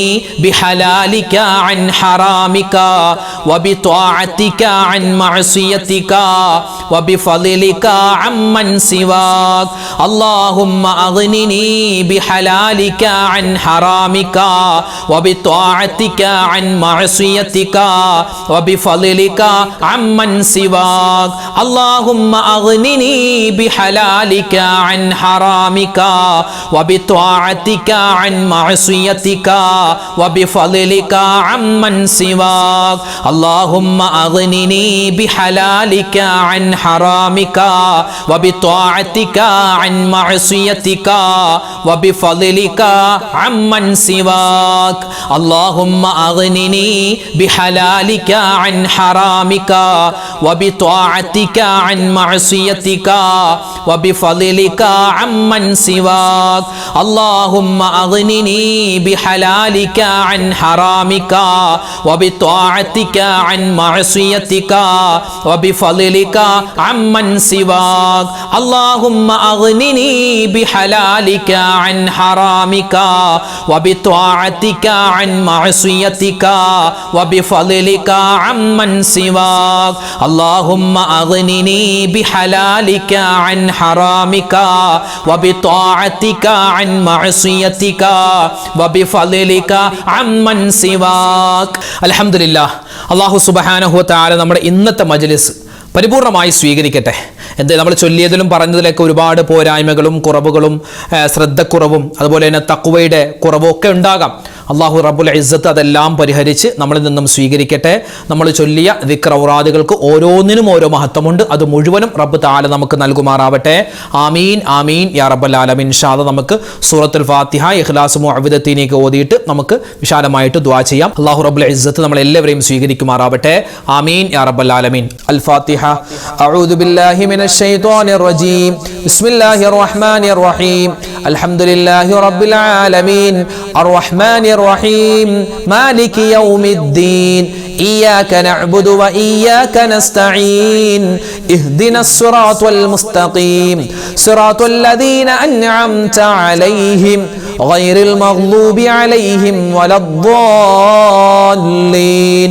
بحلالك عن حرامك وبطاعتك عن معصيتك وبفضلك عمن سواك. اللهم أغنني بحلالك عن حرامك وبطاعتك عن معصيتك وبفضلك عمن سواك. اللهم أغنني بحلالك عن حرامك وبطاعتك عن معصيتك وبفضلك عمن سواك. اللهم أغنني بحلالك عن حرامك وبطاعتك عن معصيتك وبفضلك عمن سواك. اللهم أغنني بحلالك عن حرامك وبطاعتك عن معصيتك وبفضلك عمن سواك اللهم أغنني بحلالك عن حرامك وبطاعتك عن معصيتك وبفضلك عمن سواك اللهم أغنني بحلالك عن حرامك وبطاعتك عن معصيتك وبفضلك عمن سواك اللهم أغنني بحلالك عن حرامك وبطاعتك عن معصيتك وبفضلك عمن سواك الحمد لله അല്ലാഹു സുബ്ഹാനഹു വ തആല നമ്മുടെ ഇന്നത്തെ മജ്ലിസ് പരിപൂർണമായി സ്വീകരിക്കട്ടെ. നമ്മൾ ചൊല്ലിയതിലും പറഞ്ഞതിലൊക്കെ ഒരുപാട് പോരായ്മകളും കുറവുകളും ശ്രദ്ധക്കുറവും അതുപോലെ തന്നെ തഖ്വയുടെ കുറവും ഒക്കെ ഉണ്ടാകാം. അല്ലാഹു റബ്ബുൽ ഇസ്സത്ത് അതെല്ലാം പരിഹരിച്ച് നമ്മളിൽ നിന്നും സ്വീകരിക്കട്ടെ. നമ്മൾ ചൊല്ലിയ ദിക്ർ ഔറാദുകൾക്ക് ഓരോന്നിനും ഓരോ മഹത്വമുണ്ട്. അത് മുഴുവനും റബ്ബ് തആല നമുക്ക് നൽകുമാറാവട്ടെ. ആമീൻ ആമീൻ യാ റബ്ബൽ ആലമീൻ. ഇൻഷാ അല്ലാഹ് നമുക്ക് സൂറത്തുൽ ഫാത്തിഹ ഇഖ്ലാസ് മുഅവ്വിദത്തീനൊക്കെ ഓതിയിട്ട് നമുക്ക് വിശാലമായിട്ട് ദുആ ചെയ്യാം. അല്ലാഹു റബ്ബുൽ ഇസ്സത്ത് നമ്മളെല്ലാവരെയും സ്വീകരിക്കുമാറാവട്ടെ. ആമീൻ യാ റബ്ബൽ ആലമീൻ. അൽ ഫാത്തിഹ. അഊദു ബില്ലാഹി മിനശ് ശൈത്വാനിർ റജീം. ബിസ്മില്ലാഹിർ റഹ്മാനിർ റഹീം. അൽഹംദുലില്ലാഹി റബ്ബിൽ ആലമീൻ അർറഹ്മാനിർ الرحيم مالك يوم الدين إياك نعبد وإياك نستعين اهدنا الصراط المستقيم صراط الذين أنعمت عليهم غير المغضوب عليهم ولا الضالين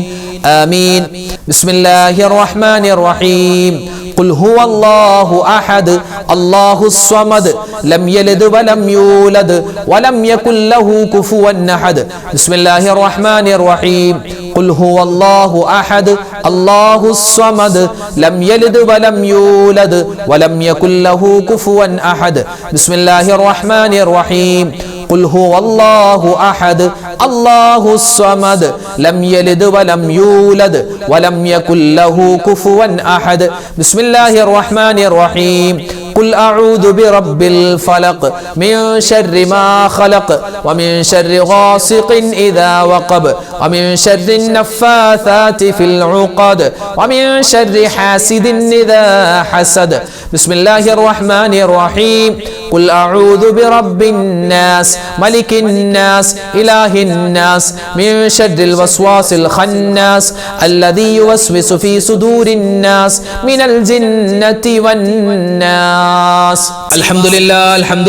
آمين بسم الله الرحمن الرحيم قل هو الله أحد الله الصمد لم يلد ولم يولد ولم يكن له كفوا أحد بسم الله الرحمن الرحيم قل هو الله أحد الله الصمد لم يلد ولم يولد ولم يكن له كفوا أحد بسم الله الرحمن الرحيم قل هو الله أحد الله الصمد لم يلد ولم يولد ولم يكن له كفوا أحد بسم الله الرحمن الرحيم قل أعوذ برب الفلق من شر ما خلق ومن شر غاسق إذا وقب ومن شر النفاثات في العقد ومن شر حاسد إذا حسد بسم الله الرحمن الرحيم قل أعوذ برب الناس ملك الناس إله الناس من شر الوسواس الخناس الذي يوسوس في صدور الناس من الجنة والناس الحمد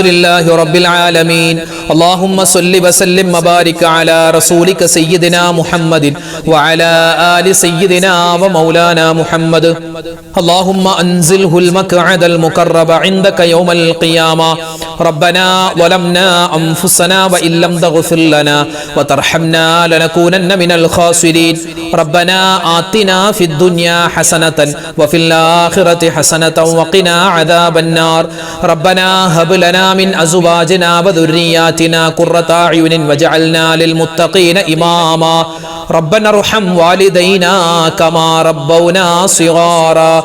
لله رب العالمين اللهم صل وسلم وبارك على رسولك سيدنا محمد وعلى آل سيدنا ومولانا محمد اللهم أنزله المقعد المقرب عندك يوم القيامة ربنا ظلمنا أنفسنا وإن لم تغفر لنا وترحمنا لنكونن من الخاسرين ربنا آتنا في الدنيا حسنة وفي الآخرة حسنة وقنا عذاب النار ربنا هب لنا من أزواجنا وذرياتنا قرة أعين واجعلنا للمتقين إماما ربنا ارحم والدينا كما ربونا صغارا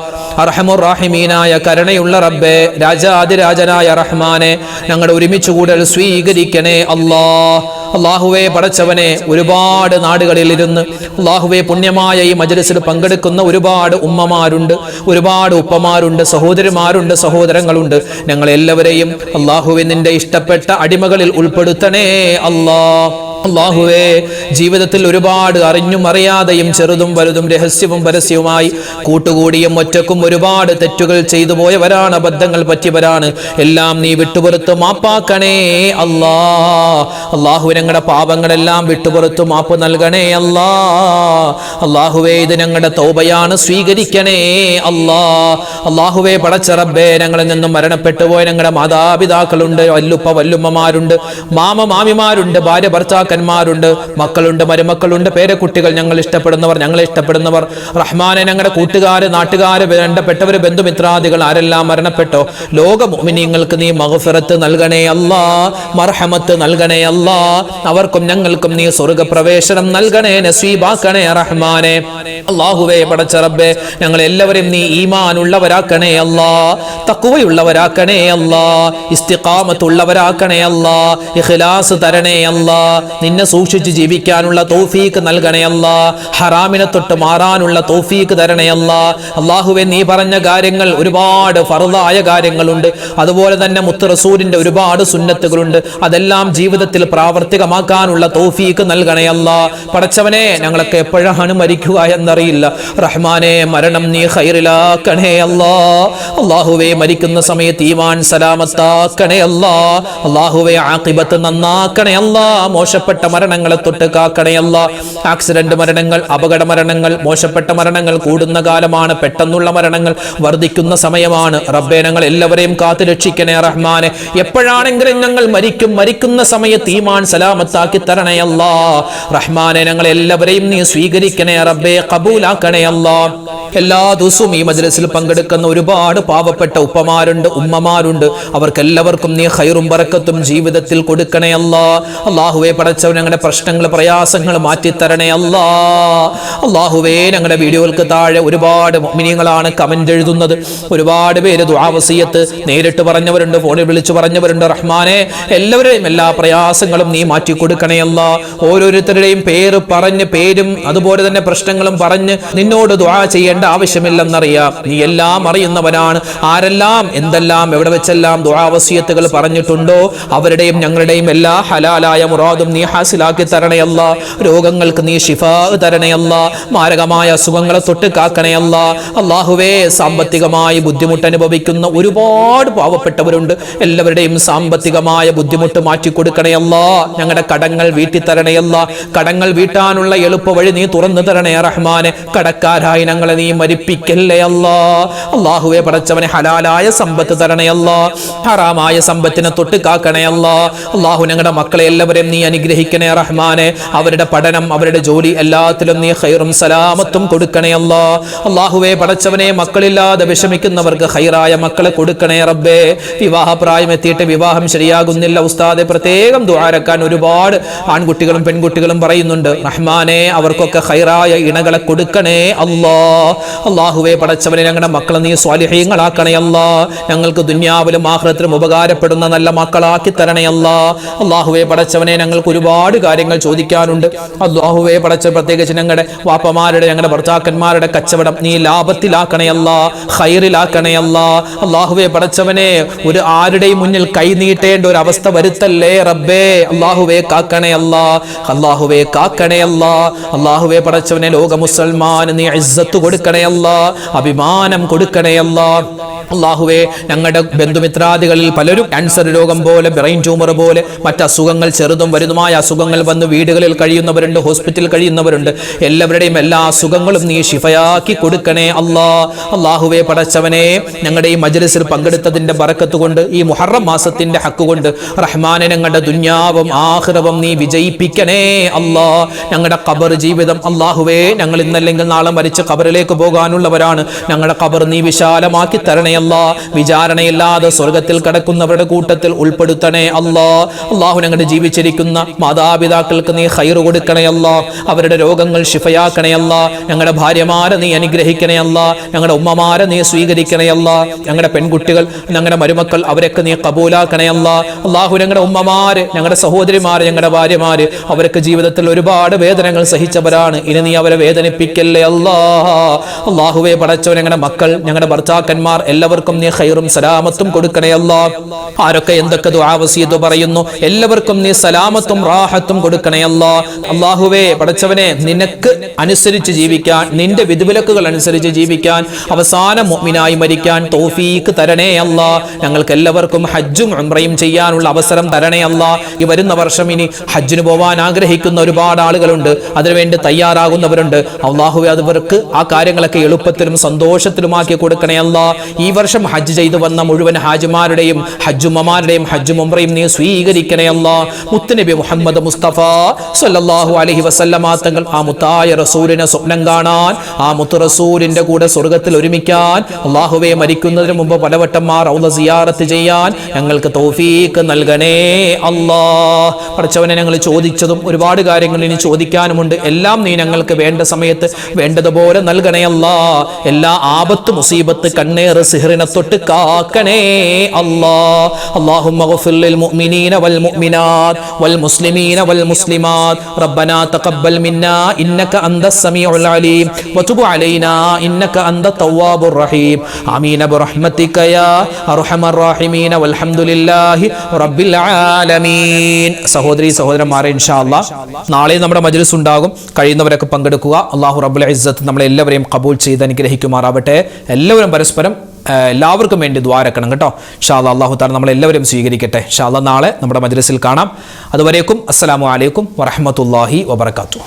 അർഹമുർറാഹിമീനായ കരുണയുള്ള റബ്ബേ, രാജാതിരാജനായ റഹ്മാനെ, ഞങ്ങളുടെ ഒരുമിച്ച് കൂടൽ സ്വീകരിക്കണേ അല്ലാഹ്. അല്ലാഹുവേ പടച്ചവനെ, ഒരുപാട് നാടുകളിൽ ഇരുന്ന് അല്ലാഹുവേ പുണ്യമായ ഈ മജ്‌ലിസിൽ പങ്കെടുക്കുന്ന ഒരുപാട് ഉമ്മമാരുണ്ട്, ഒരുപാട് ഉപ്പമാരുണ്ട്, സഹോദരിമാരുണ്ട്, സഹോദരങ്ങളുണ്ട്. ഞങ്ങളെല്ലാവരെയും അല്ലാഹുവേ നിന്റെ ഇഷ്ടപ്പെട്ട അടിമകളിൽ ഉൾപ്പെടുത്തണേ അല്ലാഹ്. അല്ലാഹുവേ, ജീവിതത്തിൽ ഒരുപാട് അറിഞ്ഞും അറിയാതെയും ചെറുതും വലുതും രഹസ്യവും പരസ്യവുമായി കൂട്ടുകൂടിയും ഒറ്റക്കും ഒരുപാട് തെറ്റുകൾ ചെയ്തു പോയവരാണ്, അബദ്ധങ്ങൾ പറ്റിയവരാണ്. എല്ലാം നീ വിട്ടുപുറത്ത് മാപ്പാക്കണേ അല്ലാഹ്. അല്ലാഹു ഞങ്ങളുടെ പാപങ്ങളെല്ലാം വിട്ടുപുറത്ത് മാപ്പ് നൽകണേ അല്ലാഹ്. അല്ലാഹുവേ, ഇത് ഞങ്ങളുടെ തൗബയാണ്, സ്വീകരിക്കണേ അല്ലാഹ്. അല്ലാഹുവേ പടച്ച റബ്ബേ, ഞങ്ങളിൽ നിന്നും മരണപ്പെട്ടു പോയ ഞങ്ങളുടെ മാതാപിതാക്കളുണ്ട്, വല്ലുപ്പ വല്ലുമ്മമാരുണ്ട്, മാമ മാമിമാരുണ്ട്, ഭാര്യ ഭർത്താക്കന്മാരുണ്ട്, മക്കളുണ്ട്, മരുമക്കളുണ്ട്, പേരക്കുട്ടികൾ, ഞങ്ങൾ ഇഷ്ടപ്പെടുന്നവർ, ഞങ്ങളെ ഇഷ്ടപ്പെടുന്നവർ. റഹ്മാനെ, ഞങ്ങളുടെ കൂട്ടുകാര്, നാട്ടുകാര്, വേണ്ടപ്പെട്ടവര്, ബന്ധുമിത്രാദികൾ ആരെല്ലാം മരണപ്പെട്ടോ ലോക മുഅ്മിനീങ്ങൾക്ക് നീ മഗ്ഫിറത്ത് നൽകണേ അല്ലാഹ്, മർഹമത്ത് നൽകണേ അല്ലാഹ്. അവർക്കും ഞങ്ങൾക്കും നീ സ്വർഗ്ഗപ്രവേശനം നൽകണേ, നസീബാക്കണേ റഹ്മാനെ. അല്ലാഹുവേ പടച്ച റബ്ബേ, ഞങ്ങൾ എല്ലാവരെയും നീ ഈമാനുള്ളവരാക്കണേ അല്ലാഹ്, തഖ്വയുള്ളവരാക്കണേ അല്ലാഹ്, ഇസ്തിഖാമത്തുള്ളവരാക്കണേ അല്ലാഹ്, ഇഖ്ലാസ് തരണേ അല്ലാഹ്, നിന്നെ സൂക്ഷിച്ച് ജീവിക്കാനുള്ള തൗഫീക്ക് നൽകണേ അല്ലാ. ഹറാമിനെ തൊട്ട് മാറാനുള്ള തൗഫീക്ക് തരണേ അല്ലാ. അല്ലാഹുവേ, നീ പറഞ്ഞ കാര്യങ്ങൾ ഒരുപാട് ഫർളായ കാര്യങ്ങളുണ്ട്, അതുപോലെ തന്നെ മുത്ത് റസൂലിന്റെ ഒരുപാട് സുന്നത്തുകളുണ്ട്. അതെല്ലാം ജീവിതത്തിൽ പ്രാവർത്തികമാക്കാനുള്ള തൗഫീക്ക് നൽകണേ അല്ലാ. പടച്ചവനെ, ഞങ്ങളൊക്കെ എപ്പോഴാണ് മരിക്കുക എന്നറിയില്ല. റഹ്മാനെ, മരണം നീ ഖൈറിലാക്കണേ അല്ലാ. അല്ലാഹുവേ, മരിക്കുന്ന സമയത്ത് ഈമാൻ സലാമത്താക്കണേ അല്ലാ. അല്ലാഹുവേ, ആഖിബത്ത് നന്നാക്കണേ അല്ലാ. മോശപ്പെട്ട മരണങ്ങളെ തൊട്ട് കാക്കണേ അല്ലാ. ആക്സിഡന്റ് മരണങ്ങൾ, അപകട മരണങ്ങൾ, മോശപ്പെട്ട മരണങ്ങൾ കൂടുന്ന കാലമാണ്. പെട്ടെന്നുള്ള മരണങ്ങൾ വർദ്ധിക്കുന്ന സമയമാണ്. റബ്ബേ, ഞങ്ങൾ എല്ലാവരെയും കാത്തു രക്ഷിക്കണേ റഹ്മാനെ. എപ്പോഴാണെങ്കിലും ഞങ്ങൾ മരിക്കുന്ന സമയത്ത് ഈമാൻ സലാമത്താക്കി തരണേ അല്ലാ. റഹ്മാനെ, ഞങ്ങൾ എല്ലാവരെയും നീ സ്വീകരിക്കണേ റബ്ബേ, ഖബൂലാക്കണേ അല്ലാ. എല്ലാ ദിവസവും ഈ മജ്‌ലിസിൽ പങ്കെടുക്കുന്ന ഒരുപാട് പാവപ്പെട്ട ഉപ്പമാരുണ്ട്, ഉമ്മമാരുണ്ട്. അവർക്കെല്ലാവർക്കും നീ ഖൈറും ബറക്കത്തും ജീവിതത്തിൽ കൊടുക്കണേ അല്ലാ. അല്ലാഹുവേ, പടച്ചവൻ ഞങ്ങളുടെ പ്രശ്നങ്ങൾ, പ്രയാസങ്ങൾ മാറ്റിത്തരണേ അല്ലാ. അല്ലാഹുവേ, ഞങ്ങളുടെ വീഡിയോകൾക്ക് താഴെ ഒരുപാട് മുഅ്മിനീങ്ങളാണ് കമന്റ് എഴുതുന്നത്. ഒരുപാട് പേര് ദുആ വസിയത്ത് നേരിട്ട് പറഞ്ഞവരുണ്ട്, ഫോണിൽ വിളിച്ചു പറഞ്ഞവരുണ്ട്. റഹ്മാനെ, എല്ലാവരുടെയും എല്ലാ പ്രയാസങ്ങളും നീ മാറ്റി കൊടുക്കണേ അല്ലാ. ഓരോരുത്തരുടെയും പേരും അതുപോലെ തന്നെ പ്രശ്നങ്ങളും പറഞ്ഞ് നിന്നോട് ദുആ ചെയ്യേണ്ട ആവശ്യമില്ലെന്നറിയാം. നീ എല്ലാം അറിയുന്നവനാണ്. ആരെല്ലാം എന്തെല്ലാം എവിടെ വെച്ചെല്ലാം ദുആ വസിയത്തുകൾ പറഞ്ഞിട്ടുണ്ടോ അവരുടെയും ഞങ്ങളുടെയും എല്ലാ ഹലാലായ മുറാദും നീ ഹാസിലാക്കി തരണേ അല്ലാ. രോഗങ്ങൾക്ക് നീ ശിഫാ തരണേ അല്ലാ. മാരകമായ അസുഖങ്ങളെ തൊട്ട് കാക്കണേ അല്ലാ. അല്ലാഹുവേ, സാമ്പത്തികമായി ബുദ്ധിമുട്ട് അനുഭവിക്കുന്ന ഒരുപാട് പാവപ്പെട്ടവരുണ്ട്. എല്ലാവരുടെയും സാമ്പത്തികമായ ബുദ്ധിമുട്ട് മാറ്റി കൊടുക്കണേ അല്ലാ. ഞങ്ങളുടെ കടങ്ങൾ വീട്ടി തരണേ അല്ലാ. കടങ്ങൾ വീട്ടാനുള്ള എളുപ്പ വഴി നീ തുറന്നു തരണേ റഹ്മാനെ. കടക്കാരായി ഞങ്ങളെ നീ മരിപ്പിക്കല്ലേ അല്ലാ. അല്ലാഹുവേ, പടച്ചവനെ, ഹലാലായ സമ്പത്ത് തരണേ അല്ലാ. ഹറാമായ സമ്പത്തിനെ തൊട്ട് കാക്കണേ അല്ലാ. അല്ലാഹു, ഞങ്ങളുടെ മക്കളെ എല്ലാവരെയും നീ അനുഗ്രഹിക്കണേ റഹ്മാനെ. അവരുടെ പഠനം, അവരുടെ ജോലി എല്ലാത്തിലും നീ ഖൈറും സലാമത്തും കൊടുക്കണേ അല്ലാ. അല്ലാഹുവേ, പടച്ചവനെ, മക്കളില്ലാതെ വിഷമിക്കുന്നവർക്ക് ഖൈറായ മക്കളെ കൊടുക്കണേ റബ്ബേ. വിവാഹപ്രായം എത്തിയിട്ട് വിവാഹം ശരിയാകുന്നില്ല ഉസ്താദെ, പ്രത്യേകം ദുആരക്കാൻ ഒരുപാട് ആൺകുട്ടികളും പെൺകുട്ടികളും പറയുന്നുണ്ട്. റഹ്മാനെ, അവർക്കൊക്കെ ഖൈറായ ഇണകളെ കൊടുക്കണേ അല്ലാ. അല്ലാഹുവേ, പടച്ചവനെ, ഞങ്ങളുടെ മക്കളെ നീ സ്വാലിഹീങ്ങളാക്കണേ അല്ലാ. ഞങ്ങൾക്ക് ദുനിയാവിലും ആഖിറത്തിലും ഉപകാരപ്പെടുന്ന നല്ല മക്കളാക്കി തരണേ അല്ലാ. അല്ലാഹുവേ, പടച്ചവനെ, ഞങ്ങൾക്ക് ഒരുപാട് കാര്യങ്ങൾ ചോദിക്കാനുണ്ട്. അല്ലാഹുവേ, പടച്ച, പ്രത്യേകിച്ച് ഞങ്ങളുടെ വാപ്പമാരുടെ, ഞങ്ങളുടെ ഭർത്താക്കന്മാരുടെ കച്ചവടം നീ ലാഭത്തിലാക്കണേ അല്ലാ, ഖൈറിലാക്കണേ അല്ലാ. അല്ലാഹുവേ, പടച്ചവനെ, ഒരു ആരുടെയും മുന്നിൽ കൈ നീട്ടേണ്ട ഒരു അവസ്ഥ വരുത്തല്ലേ റബ്ബേ. അല്ലാഹുവേ, കാക്കണേ അല്ലാ. അല്ലാഹുവേ, കാക്കണേ അല്ലാ. അല്ലാഹുവേ, പടച്ചവനെ, ലോക മുസൽമാന് നീ ഇസ്സത്ത് കൊടുക്കണേ അല്ലാ, അഭിമാനം കൊടുക്കണേ അല്ലാ. അല്ലാഹുവേ, ഞങ്ങളുടെ ബന്ധുമിത്രാദികളിൽ പലരും ക്യാൻസർ രോഗം പോലെ, ബ്രെയിൻ ട്യൂമർ പോലെ മറ്റ് അസുഖങ്ങൾ, ചെറുതും വലുതുമായ അസുഖങ്ങൾ വന്ന് വീടുകളിൽ കഴിയുന്നവരുണ്ട്, ഹോസ്പിറ്റലിൽ കഴിയുന്നവരുണ്ട്. എല്ലാവരുടെയും എല്ലാ അസുഖങ്ങളും നീ ശിഫയാക്കി കൊടുക്കണേ അല്ലാ. അല്ലാഹുവേ, പടച്ചവനെ, ഞങ്ങളുടെ ഈ മജ്‌ലിസിൽ പങ്കെടുത്തതിന്റെ ബറക്കത്ത് കൊണ്ട്, ഈ മുഹറം മാസത്തിന്റെ ഹക്ക് കൊണ്ട് റഹ്മാനെ, ഞങ്ങളുടെ ദുനിയാവും ആഖിറവും നീ വിജയിപ്പിക്കണേ അല്ലാ. ഞങ്ങളുടെ ഖബർ ജീവിതം, അല്ലാഹുവേ, ഞങ്ങൾ ഇന്നല്ലെങ്കിൽ നാളെ മരിച്ച് ഖബറിലേക്ക് പോകാനുള്ളവരാണ്. ഞങ്ങളുടെ ഖബർ നീ വിശാലമാക്കി തരണേ അല്ലാ. വിചാരണയില്ലാതെ സ്വർഗത്തിൽ കടക്കുന്നവരുടെ കൂട്ടത്തിൽ ഉൾപ്പെടുത്തണേ അല്ലാ. അല്ലാഹു, ഞങ്ങളുടെ ജീവിച്ചിരിക്കുന്ന മാതാപിതാക്കൾക്ക് നീ ഖൈർ കൊടുക്കണേ അല്ലാ. അവരുടെ രോഗങ്ങൾ ശിഫയാക്കണേ അല്ലാ. ഞങ്ങളുടെ ഭാര്യമാരെ നീ അനുഗ്രഹിക്കണേ അല്ലാ. ഞങ്ങളുടെ ഉമ്മമാരെ നീ സ്വീകരിക്കണേ അല്ലാ. ഞങ്ങളുടെ പെൺകുട്ടികൾ, ഞങ്ങളുടെ മരുമക്കൾ, അവരൊക്കെ നീ കബൂലാക്കണേ അല്ലാ. അല്ലാഹു, ഞങ്ങളുടെ ഉമ്മമാര്, ഞങ്ങളുടെ സഹോദരിമാര്, ഞങ്ങളുടെ ഭാര്യമാര്, അവരൊക്കെ ജീവിതത്തിൽ ഒരുപാട് വേദനകൾ സഹിച്ചവരാണ്. ഇനി നീ അവരെ വേദനിപ്പിക്കല്ലേ അല്ലാ. അല്ലാഹുവേ, പടച്ചവൻ, ഞങ്ങളുടെ മക്കൾ, ഞങ്ങളുടെ ഭർത്താക്കന്മാർ എല്ലാവർക്കും നീ ഖൈറും സലാമത്തും കൊടുക്കണേ അല്ലാ. ആരൊക്കെ എന്തൊക്കെ ദുആ വസിയത്ത് പറയുന്നു എല്ലാവർക്കും നീ സലാമത്തും റാഹത്തും കൊടുക്കണേ അല്ലാ. അല്ലാഹുവേ, പടച്ചവനെ, നിനക്ക് അനുസരിച്ച് ജീവിക്കാൻ, നിന്റെ വിധിവിലക്കുകൾ അനുസരിച്ച് ജീവിക്കാൻ, അവസാന മുഅ്മിനായി മരിക്കാൻ തൗഫീഖ് തരണേ അല്ലാ. ഞങ്ങൾക്ക് എല്ലാവർക്കും ഹജ്ജും ഉംറയും ചെയ്യാനുള്ള അവസരം തരണേ അല്ലാ. ഈ വരുന്ന വർഷം ഇനി ഹജ്ജിന് പോവാൻ ആഗ്രഹിക്കുന്ന ഒരുപാട് ആളുകളുണ്ട്, അതിനുവേണ്ടി തയ്യാറാകുന്നവരുണ്ട്. അല്ലാഹുവേ, അവർക്ക് ആ കാര്യങ്ങളൊക്കെ എളുപ്പത്തിലും സന്തോഷത്തിലുമാക്കി കൊടുക്കണേ അല്ലാ. ഈ വർഷം ഹജ്ജ് ചെയ്തു വന്ന മുഴുവൻ ഹാജിമാരുടെയും ഹജ്ജുമ്മമാരുടെയും ഹജ്ജും ഉംറയും നീ സ്വീകരിക്കണേ അല്ലാ. മുത്തുനബി മുഹമ്മദ് മുസ്തഫ സല്ലല്ലാഹു അലൈഹി വസല്ലമ തങ്ങൾ ആ മുത്തായ റസൂലിനെ സ്വപ്നം കാണാൻ, ആ മുത്തു റസൂലിന്റെ കൂടെ സ്വർഗ്ഗത്തിൽ ഒരുമിക്കാൻ, അല്ലാഹുവേ, മരിക്കുന്നതിന് മുമ്പ് പലവട്ടം റൗള സിയാറത്ത് ചെയ്യാൻ ഞങ്ങൾക്ക് തൗഫീഖ് നൽകണേ അല്ലാ. പടച്ചവനെ, ഞങ്ങൾ ചോദിച്ചതും ഒരുപാട് കാര്യങ്ങൾ ഇനി ചോദിക്കാനുമുണ്ട്. എല്ലാം നീ ഞങ്ങൾക്ക് വേണ്ട സമയത്ത് വേണ്ടതുപോലെ നൽകണേ നൽകണേ അല്ലാ. എല്ലാ ആപത്ത് മുസീബത്ത് കണ്ണേറ് സിഹറിനെ തൊട്ട് കാക്കണേ അല്ലാ. അല്ലാഹുമ്മ ഗഫിർ ലിൽ മുഅ്മിനീന വൽ മുഅ്മിനാത്ത് വൽ മുസ്ലിമീന വൽ മുസ്ലിമാത്ത് റബ്ബനാ തഖബ്ബൽ മിന്നാ ഇന്നക അന്തസ് സമീഉൽ അലീം വതുബ് അലൈനാ ഇന്നക അന്തത് തവ്വാബുർ റഹീം. ആമീൻ ബിറഹ്മതിക യാ അർഹമർ റഹീമീൻ വൽഹംദുലില്ലാഹി റബ്ബിൽ ആലമീൻ. സഹോദരി സഹോദരന്മാരെ, ഇൻഷാ അല്ലാഹ് നാളെ നമ്മുടെ മജ്ലിസ് ഉണ്ടാകും. കഴിയുന്നവരൊക്കെ പങ്കെടുക്കുക. അല്ലാഹു റബ്ബുൽ ഇസ്സത്ത് നമ്മളെ എല്ലാവരെയും ഖബൂൽ ചെയ്ത് അനുഗ്രഹിക്കുമാറാവട്ടെ. എല്ലാവരും പരസ്പരം എല്ലാവർക്കും വേണ്ടി ദ്വാരക്കണം കേട്ടോ. ഇൻഷാ അല്ലാഹ് അല്ലാഹു തആല നമ്മളെല്ലാവരും സ്വീകരിക്കട്ടെ. ഇൻഷാ അല്ലാഹ് നാളെ നമ്മുടെ മജ്ലിസിൽ കാണാം. അതുവരേക്കും അസ്സലാമു അലൈക്കും വറഹ്മത്തുള്ളാഹി വബറകാതുഹു.